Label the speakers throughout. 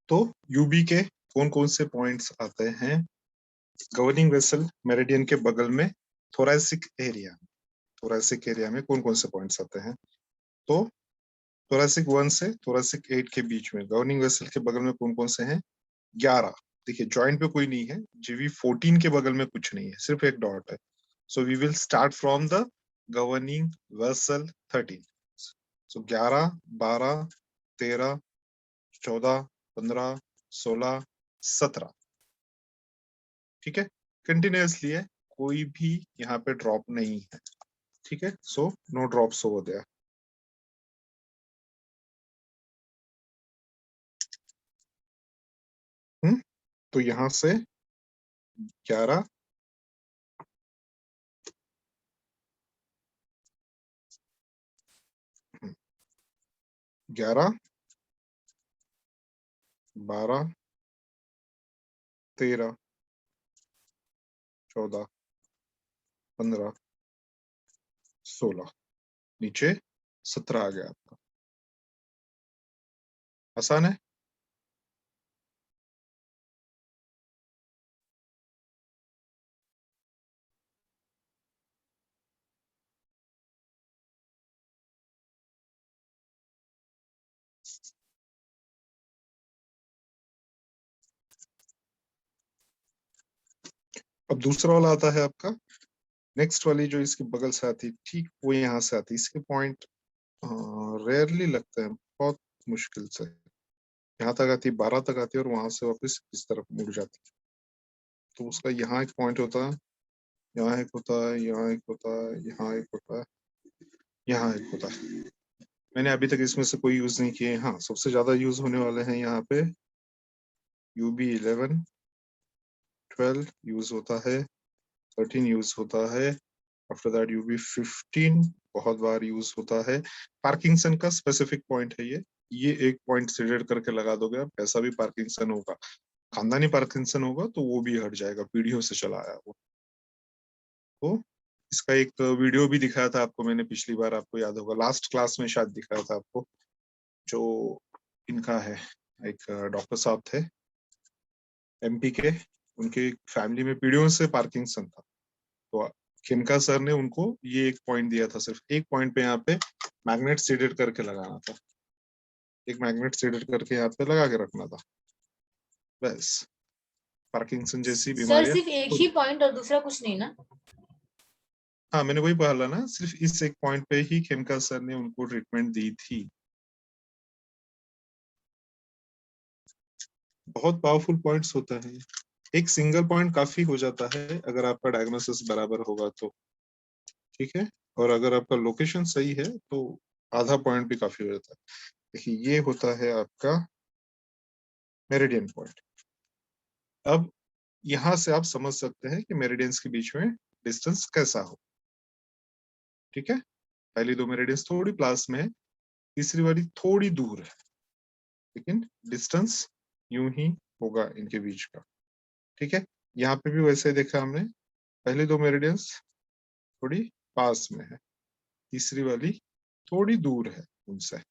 Speaker 1: तो यूबी के कौन कौन से पॉइंट्स आते हैं गवर्निंग वेसल मेरिडियन के बगल में थोरैसिक एरिया। थोरैसिक एरिया में कौन कौन से पॉइंट्स आते हैं? तो थोरैसिक 1 से थोरैसिक 8 के बीच में गवर्निंग वेसल के बगल में कौन कौन से हैं? 11। देखिए जॉइंट पे कोई नहीं है, जीवी 14 के बगल में कुछ नहीं है, सिर्फ एक डॉट है। So we will start from the governing vessel 13। So 11, 12, 13, 14, 15, 16, 17। ठीक है, कंटिन्यूअसली है, कोई भी यहाँ पे ड्रॉप नहीं है। ठीक है, so no drops over there. तो यहाँ से 11, 11, 12, 13, 14, 15, 16, नीचे 17 आ गया आपका। आसान है। अब दूसरा वाला आता है आपका, नेक्स्ट वाली जो इसके बगल से आती है, ठीक वो यहाँ से आती है। इसके पॉइंट रेयरली लगते हैं, बहुत मुश्किल से। यहाँ तक आती है, 12 तक आती है, और वहां से वापस इस तरफ मुड़ जाती है। तो उसका यहाँ एक पॉइंट होता है, यहाँ एक होता है, यहाँ एक होता है, यहाँ एक होता है, यहाँ एक होता है। मैंने अभी तक इसमें से कोई यूज नहीं किए। हाँ, सबसे ज्यादा यूज होने वाले हैं यहाँ पे यूबी 11, 12 यूज होता है, 13 यूज होता है, आफ्टर दैट यूबी 15 बहुत बार यूज होता है। पार्किंसन का स्पेसिफिक पॉइंट है ये एक पॉइंट सिलेक्ट करके लगा दोगे आप, ऐसा भी पार्किंसन होगा, खानदानी पार्किंसन होगा तो वो भी हट जाएगा, पीढ़ियों से चला आया वो। तो इसका एक वीडियो भी दिखाया था आपको मैंने पिछली बार, आपको याद होगा, लास्ट क्लास में शायद दिखाया था आपको। जो इनका है, एक डॉक्टर साहब थे एमपी के, उनके फैमिली में पीढ़ियों से पार्किंसन था। तो खेमका सर ने उनको ये एक पॉइंट दिया था, सिर्फ एक पॉइंट पे यहाँ पे मैग्नेट सीडेड करके लगाना था, एक मैग्नेट सीडेड करके यहाँ पे लगा के रखना था, बस। पार्किंसन जैसी
Speaker 2: सर
Speaker 1: बीमारियां
Speaker 2: सिर्फ एक ही पॉइंट और दूसरा कुछ नहीं ना?
Speaker 1: हाँ, मैंने वही बोला ना, सिर्फ इस एक पॉइंट पे ही खेमका सर ने उनको ट्रीटमेंट दी थी। बहुत पावरफुल पॉइंट्स होता है, एक सिंगल पॉइंट काफी हो जाता है अगर आपका डायग्नोसिस बराबर होगा तो। ठीक है, और अगर आपका लोकेशन सही है तो आधा पॉइंट भी काफी हो जाता है। देखिए ये होता है आपका मेरिडियन पॉइंट। अब यहां से आप समझ सकते हैं कि मेरिडियंस के बीच में डिस्टेंस कैसा हो। ठीक है, पहली दो मेरिडियंस थोड़ी पास में है, तीसरी वाली थोड़ी दूर है, लेकिन डिस्टेंस यूं ही होगा इनके बीच का। ठीक है, यहाँ पे भी वैसे देखा हमने, पहली दो मेरिडियंस थोड़ी पास में है, तीसरी वाली थोड़ी दूर है उनसे।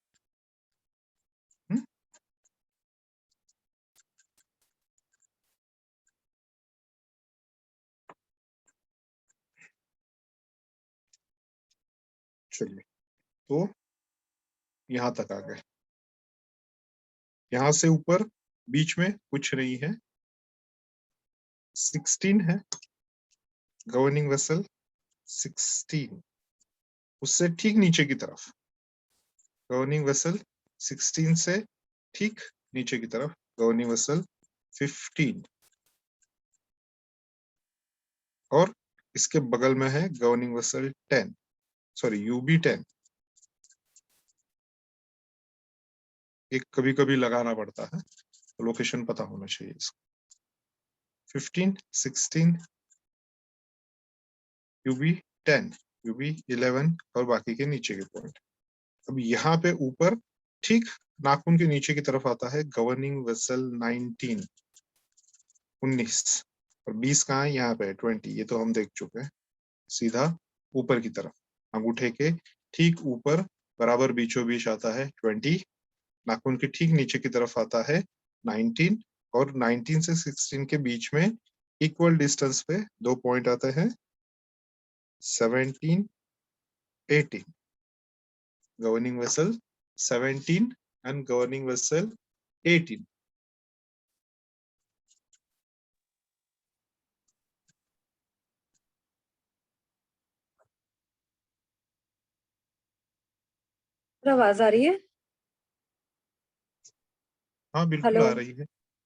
Speaker 1: चलिए, तो यहां तक आ गए। यहां से ऊपर बीच में कुछ नहीं है, 16 है गवर्निंग वेसल, 16 उससे ठीक नीचे की तरफ, गवर्निंग वेसल 16 से ठीक नीचे की तरफ गवर्निंग वेसल 15, और इसके बगल में है गवर्निंग वेसल 10, सॉरी यूबी 10। एक कभी कभी लगाना पड़ता है, तो लोकेशन पता होना चाहिए इसको। 15, 16, यूबी 10, यूबी 11 और बाकी के नीचे के पॉइंट। अब यहाँ पे ऊपर ठीक नाखून के नीचे की तरफ आता है गवर्निंग वेसल 19, 19, और 20 कहाँ है? यहाँ पे 20, ये तो हम देख चुके हैं। सीधा ऊपर की तरफ अंगूठे के ठीक ऊपर बराबर बीचों बीच आता है 20, नाखून के ठीक नीचे की तरफ आता है 19 और 19 से 16 के बीच में इक्वल डिस्टेंस पे दो पॉइंट आते हैं 17, 18. Governing vessel 17 and governing vessel 18.
Speaker 3: आवाज आ रही है?
Speaker 1: हाँ बिल्कुल
Speaker 3: हेलो
Speaker 1: आ रही है।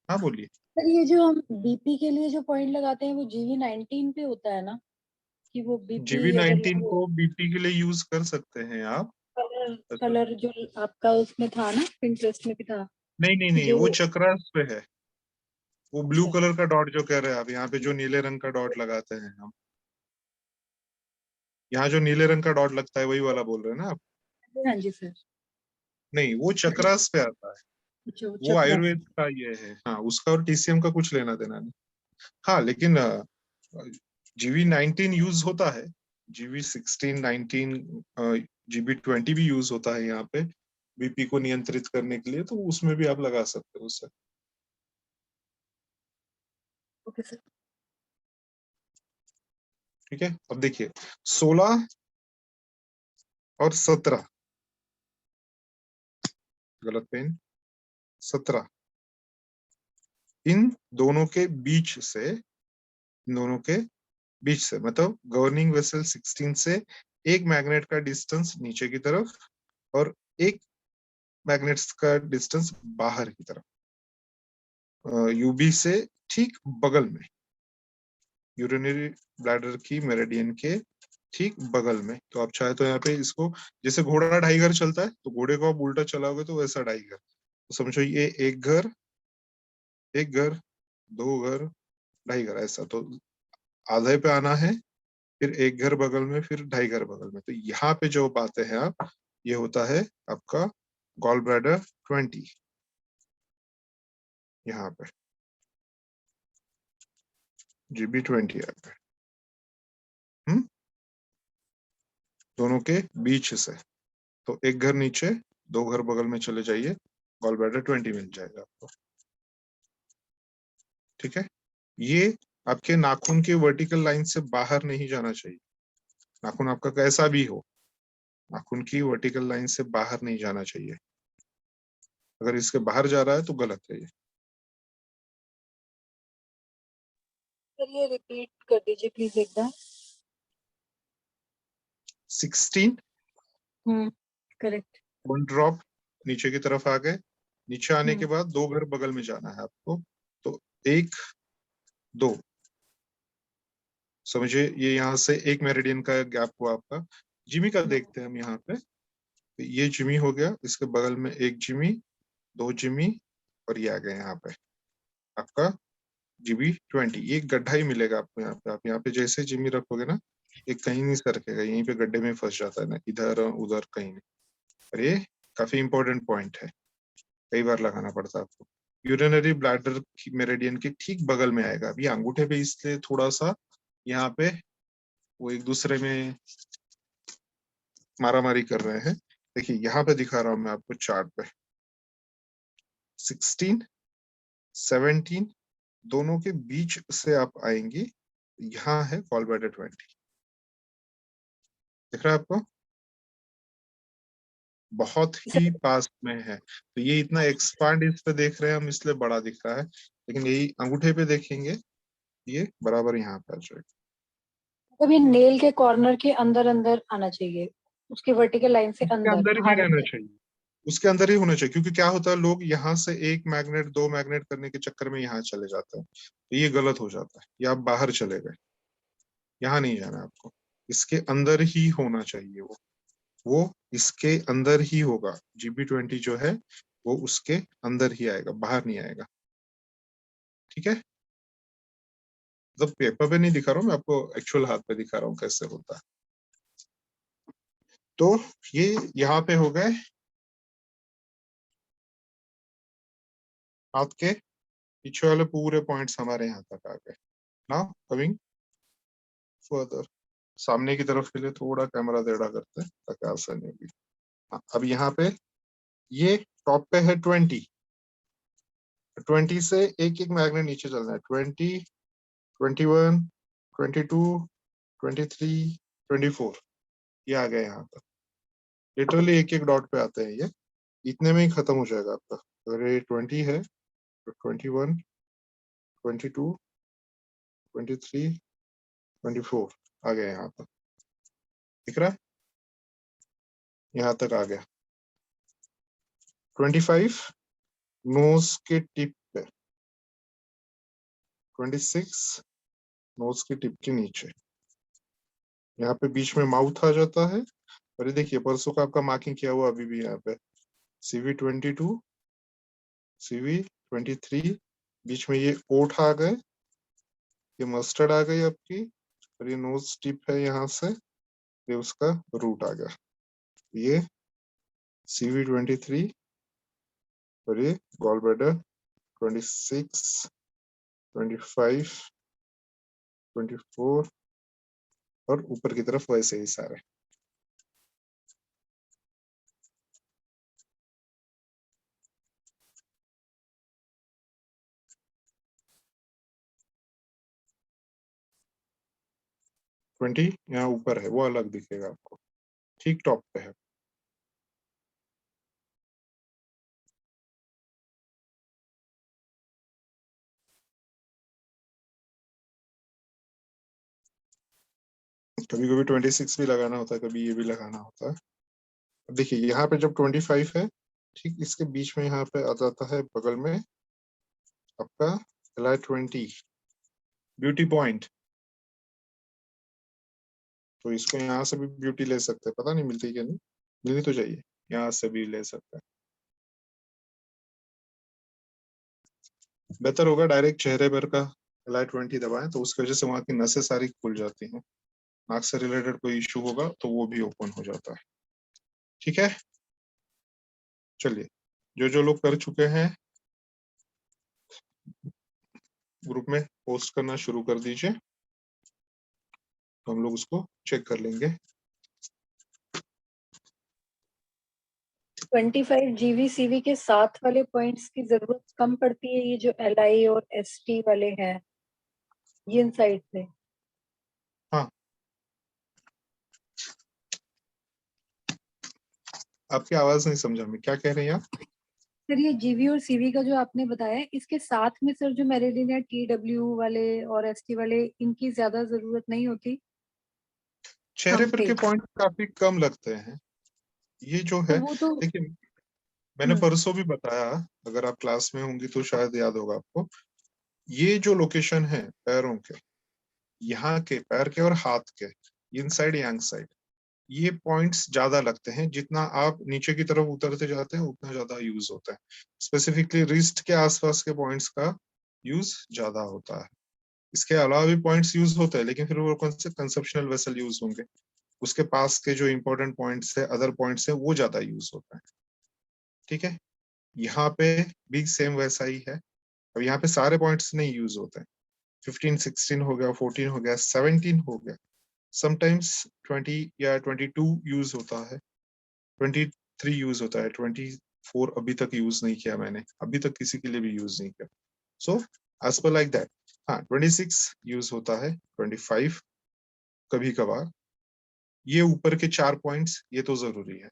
Speaker 1: हाँ बोलिए।
Speaker 3: सर, ये जो हम बीपी के लिए जो पॉइंट लगाते हैं वो GV19 पे होता है ना, कि वो बीपी अगर
Speaker 1: GV19 को बीपी के लिए यूज कर सकते हैं आप।
Speaker 3: कलर कलर जो आपका उसमें था ना, पिंटरेस्ट में भी था
Speaker 1: नहीं नहीं
Speaker 3: कि
Speaker 1: नहीं,
Speaker 3: जो
Speaker 1: वो चक्रास पे है। वो ब्लू
Speaker 3: अच्छा,
Speaker 1: कलर का डॉट जो कह रहे हैं आप, यहाँ पे जो नीले रंग का डॉट लगाते हैं हम, यहाँ जो नीले रंग का डॉट लगता है वही वाला बोल रहे हैं ना आप?
Speaker 3: हाँ जी सर।
Speaker 1: नहीं, वो चक्रास पे आता है।
Speaker 3: अच्छा, वो
Speaker 1: वो
Speaker 3: चक्रा
Speaker 1: आयुर्वेद का ये है। हाँ, उसका और TCM का कुछ लेना देना नहीं। हाँ लेकिन GV19 यूज होता है, GV16, 19, GB20 भी यूज होता है यहाँ पे बीपी को नियंत्रित करने के लिए, तो उसमें भी आप लगा सकते हो उससे।
Speaker 3: Okay sir.
Speaker 1: ठीक है, अब देखिए 16 और 17, गलत पेन, 17, इन दोनों के बीच से, इन दोनों के बीच से मतलब गवर्निंग वेसल 16 से एक मैग्नेट का डिस्टेंस नीचे की तरफ और एक मैग्नेट का डिस्टेंस बाहर की तरफ, यूबी से ठीक बगल में, यूरिनरी ब्लैडर की मेरिडियन के ठीक बगल में। तो आप चाहे तो यहाँ पे इसको, जैसे घोड़ा ढाई घर चलता है तो घोड़े को आप उल्टा चलाओगे तो वैसा ढाई घर, तो समझो ये एक घर, दो घर, ढाई घर, ऐसा। तो आधे पे आना है, फिर एक घर बगल में, फिर ढाई घर बगल में। तो यहाँ पे जो पाते हैं आप, ये होता है आपका गॉल ब्लैडर 20, यहाँ पे GB20 है पे। दोनों के बीच से, तो एक घर नीचे, दो घर बगल में चले जाइए, गॉल ब्लैडर 20 मिल जाएगा आपको। ठीक है, ये आपके नाखून के वर्टिकल लाइन से बाहर नहीं जाना चाहिए। नाखून आपका कैसा भी हो, नाखून की वर्टिकल लाइन से बाहर नहीं जाना चाहिए। अगर इसके बाहर जा रहा है तो गलत है ये।
Speaker 3: सर ये रिपीट कर दीजिए प्लीज एक बार।
Speaker 1: 16,
Speaker 3: करेक्ट।
Speaker 1: 1 ड्रॉप नीचे की तरफ आ गए, नीचे आने के
Speaker 3: हम्म
Speaker 1: बाद दो घर बगल में जाना है आपको। तो 1, 2, समझिए ये यहाँ से एक मेरिडियन का गैप हुआ आपका। जिमी का देखते हैं हम यहाँ पे, तो ये जिमी हो गया, इसके बगल में एक जिमी, दो जिमी, और ये आ गए यहाँ पे आपका GB20। ये गड्ढा ही मिलेगा आपको यहाँ पे। आप यहाँ पे जैसे जिमी रखोगे ना, ये कहीं नहीं सरकेगा, यहीं पे गड्ढे में फंस जाता है ना, इधर उधर कहीं नहीं। और ये काफी इंपॉर्टेंट पॉइंट है, कई बार लगाना पड़ता है आपको। यूरिनरी ब्लैडर की मेरिडियन के ठीक बगल में आएगा। अभी अंगूठे पे इसलिए थोड़ा सा यहाँ पे वो एक दूसरे में मारामारी कर रहे हैं। देखिए यहाँ पे दिखा रहा हूं मैं आपको चार्ट पे, 16, 17 दोनों के बीच से आप आएंगे, यहाँ है गॉल ब्लैडर 20। दिख रहा है आपको? बहुत ही पास में है। तो ये इतना एक्सपांड इस पे देख रहे हैं हम, इसलिए बड़ा दिख रहा है, लेकिन यही अंगूठे पे देखेंगे ये बराबर यहाँ पे आ जाएगा।
Speaker 3: मतलब ये नेल के कॉर्नर के अंदर अंदर आना चाहिए, उसके वर्टिकल लाइन से
Speaker 1: उसके
Speaker 3: अंदर,
Speaker 1: अंदर ही
Speaker 3: बाहर
Speaker 1: रहना
Speaker 3: नहीं।
Speaker 1: चाहिए, उसके अंदर ही होना चाहिए। क्योंकि क्या होता है, लोग यहाँ से एक मैग्नेट, दो मैग्नेट करने के चक्कर में यहाँ चले जाते हैं, तो ये गलत हो जाता है। ये आप बाहर चले गए, यहाँ नहीं जाना है आपको, इसके अंदर ही होना चाहिए। वो इसके अंदर ही होगा। GB20 जो है वो उसके अंदर ही आएगा, बाहर नहीं आएगा। ठीक है, मतलब पेपर पे नहीं दिखा रहा हूँ मैं आपको, एक्चुअल हाथ पे दिखा रहा हूँ कैसे होता है। तो ये यहाँ पे हो गए हाथ के पीछे वाले पूरे पॉइंट्स हमारे यहाँ तक आ गए। नाउ कमिंग फर्दर, सामने की तरफ के लिए थोड़ा कैमरा टेढ़ा करते हैं ताकि आसानी होगी। अब यहाँ पे ये टॉप पे है 20, 20 से एक एक मैग्नेट नीचे चलना है, 20, 21, 22, 23, 24, ये आ गया यहाँ पर। लिटरली एक एक डॉट पे आते हैं ये, इतने में ही खत्म हो जाएगा आपका। अगर ये 20 है तो 21, 22, 23, 24 आ गया यहाँ पर, दिख रहा है, यहाँ तक आ गया। 25 नोज के टिप पे, 26 नोज के टिप के नीचे, यहाँ पे बीच में माउथ आ जाता है। और ये देखिए परसों का आपका मार्किंग किया हुआ अभी भी यहाँ पे, CV22, CV23, बीच में ये ओठ आ गए, ये मस्टर्ड आ गई आपकी, और ये नोज टिप है यहाँ से, ये उसका रूट आ गया, ये CV23, और ये गॉल ब्लैडर 26, 25, 24, और ऊपर की तरफ वैसे ही सारे। ट्वेंटी यहाँ ऊपर है, वो अलग दिखेगा आपको, ठीक टॉप पे है। कभी कभी 26 भी लगाना होता है, कभी ये भी लगाना होता है। अब देखिए यहाँ पे जब 25 है, ठीक इसके बीच में यहाँ पे आ जाता है बगल में आपका LI20 ब्यूटी पॉइंट। तो इसको यहाँ से भी ब्यूटी ले सकते हैं, पता नहीं मिलती क्या नहीं, मिलनी तो चाहिए, यहाँ से भी ले सकते हैं। बेहतर होगा डायरेक्ट चेहरे पर का LI20 दबाएं, तो उसकी वजह से वहां की नसें सारी खुल जाती हैं, नाक से रिलेटेड कोई इश्यू होगा तो वो भी ओपन हो जाता है। ठीक है, चलिए जो जो लोग कर चुके हैं ग्रुप में पोस्ट करना शुरू कर दीजिए, तो हम लोग उसको चेक कर लेंगे।
Speaker 3: 25 GVCV के साथ वाले पॉइंट्स की जरूरत कम पड़ती है, ये जो LI और ST वाले हैं ये इनसाइड से।
Speaker 1: हाँ, आपकी आवाज नहीं समझा, मैं क्या कह रहे हैं आप?
Speaker 3: सर ये GV और CV का जो आपने बताया, इसके साथ में सर जो मेरिडियन या TW वाले और ST वाले, इनकी ज्यादा जरूरत नहीं होती
Speaker 1: चेहरे
Speaker 3: हम
Speaker 1: पर
Speaker 3: पे?
Speaker 1: के पॉइंट काफी कम लगते हैं, ये जो
Speaker 3: तो
Speaker 1: है।
Speaker 3: वो तो
Speaker 1: देखिए मैंने परसों भी बताया, अगर आप क्लास में होंगी तो शायद याद होगा आपको, ये जो लोकेशन है पैरों के, यहाँ के पैर के और हाथ के इन साइड यांग साइड, ये पॉइंट्स ज्यादा लगते हैं। जितना आप नीचे की तरफ उतरते जाते हैं उतना ज्यादा यूज होता है। स्पेसिफिकली रिस्ट के आसपास के पॉइंट्स का यूज ज्यादा होता है। इसके अलावा भी पॉइंट्स यूज होते हैं, लेकिन फिर वो कौन से कंसेप्शनल वेसल यूज होंगे, उसके पास के जो इंपॉर्टेंट पॉइंट्स है, अदर पॉइंट्स है, वो ज्यादा यूज होता है। ठीक है, यहाँ पे भी सेम वैसा ही है। अब यहाँ पे सारे पॉइंट्स नहीं यूज होते हैं, 15, 16 हो गया, 14 हो गया, 17 हो गया, समटाइम्स 20 या 22 यूज होता है, 23 यूज होता है, 24 अभी तक यूज नहीं किया मैंने, अभी तक किसी के लिए भी यूज नहीं किया। So as per like that. हाँ, 26 यूज होता है, 25 कभी कभार। ये ऊपर के 4 पॉइंट्स ये तो जरूरी है,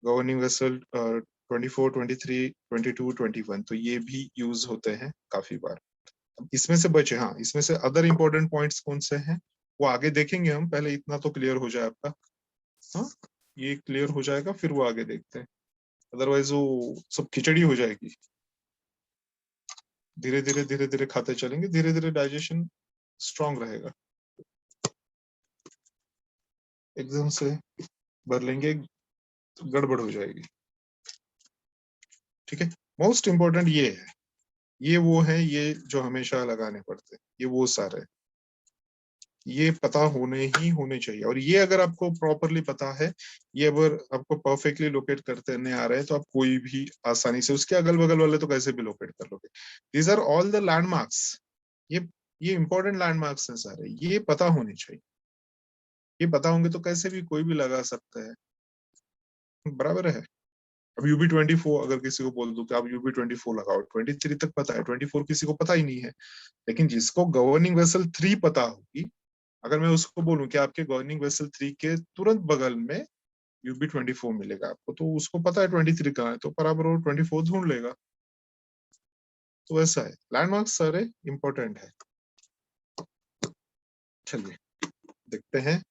Speaker 1: गवर्निंग वेसल 24, 23, 22, 21, तो ये भी यूज होते हैं काफी बार। इसमें से बचे, हाँ इसमें से अदर इंपॉर्टेंट पॉइंट्स कौन से हैं वो आगे देखेंगे हम, पहले इतना तो क्लियर हो जाए आपका। हाँ, ये क्लियर हो जाएगा फिर वो आगे देखते हैं, अदरवाइज वो सब खिचड़ी हो जाएगी। धीरे धीरे धीरे धीरे खाते चलेंगे, धीरे धीरे डाइजेशन स्ट्रांग रहेगा। एकदम से भर लेंगे तो गड़बड़ हो जाएगी। ठीक है, मोस्ट इंपॉर्टेंट ये है, ये वो है, ये जो हमेशा लगाने पड़ते हैं, ये वो सारे, ये पता होने ही होने चाहिए। और ये अगर आपको प्रॉपरली पता है, ये अगर आपको परफेक्टली लोकेट करने आ रहे हैं, तो आप कोई भी आसानी से उसके अगल बगल वाले तो कैसे भी लोकेट कर लोगे। These are all the landmarks, ये इंपॉर्टेंट लैंडमार्क्स हैं सारे, ये पता होने चाहिए। ये पता होंगे तो कैसे भी कोई भी लगा सकता है, बराबर है। अब UB24 अगर किसी को बोल दो कि आप UB24 लगाओ, 23 तक पता है, 24 किसी को पता ही नहीं है। लेकिन जिसको गवर्निंग वेसल 3 पता होगी, अगर मैं उसको बोलूं कि आपके गवर्निंग वेसल 3 के तुरंत बगल में UB24 मिलेगा आपको, तो उसको पता है 23 कहाँ है, तो बराबर वो 24 ढूंढ लेगा। तो ऐसा है, लैंडमार्क सारे इंपॉर्टेंट है। चलिए देखते हैं